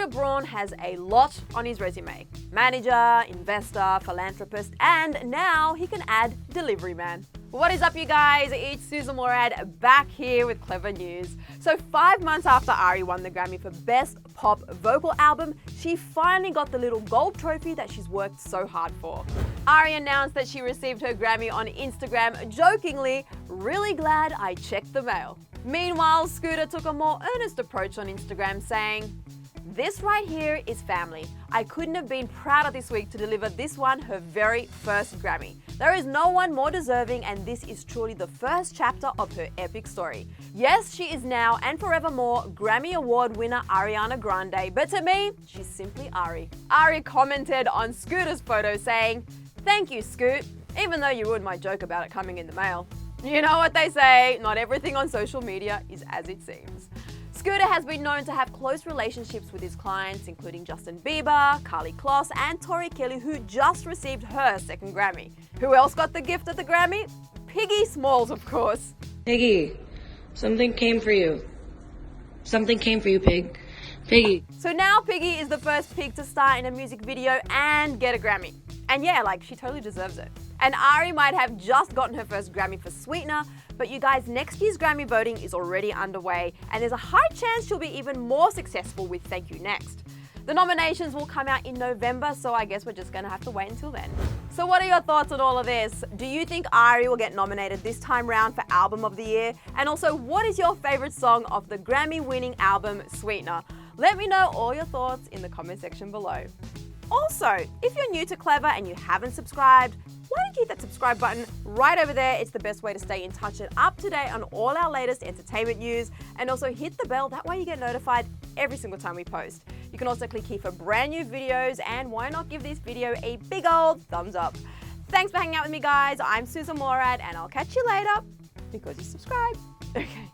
Scooter Braun has a lot on his resume. Manager, investor, philanthropist, and now he can add delivery man. What is up, you guys? It's Sussan Mourad back here with Clevver News. So 5 months after Ari won the Grammy for Best Pop Vocal Album, she finally got the little gold trophy that she's worked so hard for. Ari announced that she received her Grammy on Instagram, jokingly, "Really glad I checked the mail." Meanwhile, Scooter took a more earnest approach on Instagram, saying, "This right here is family. I couldn't have been prouder this week to deliver this one her very first Grammy. There is no one more deserving, and this is truly the first chapter of her epic story. Yes, she is now and forevermore Grammy Award winner Ariana Grande, but to me, she's simply Ari." Ari commented on Scooter's photo saying, "Thank you, Scoot, even though you ruined my joke about it coming in the mail. You know what they say, not everything on social media is as it seems." Scooter has been known to have close relationships with his clients, including Justin Bieber, Karlie Kloss, and Tori Kelly, who just received her second Grammy. Who else got the gift of the Grammy? Piggy Smalls, of course. "Piggy, something came for you. Something came for you, Pig. Piggy." So now Piggy is the first pig to star in a music video and get a Grammy. And yeah, she totally deserves it. And Ari might have just gotten her first Grammy for Sweetener, but you guys, next year's Grammy voting is already underway, and there's a high chance she'll be even more successful with Thank You Next. The nominations will come out in November, so I guess we're just gonna have to wait until then. So what are your thoughts on all of this? Do you think Ari will get nominated this time round for Album of the Year? And also, what is your favorite song of the Grammy-winning album, Sweetener? Let me know all your thoughts in the comment section below. Also, if you're new to Clevver and you haven't subscribed, why don't you hit that subscribe button right over there? It's the best way to stay in touch and up to date on all our latest entertainment news. And also hit the bell, that way you get notified every single time we post. You can also click here for brand new videos, and why not give this video a big old thumbs up. Thanks for hanging out with me, guys. I'm Sussan Mourad, and I'll catch you later because you subscribed. Okay.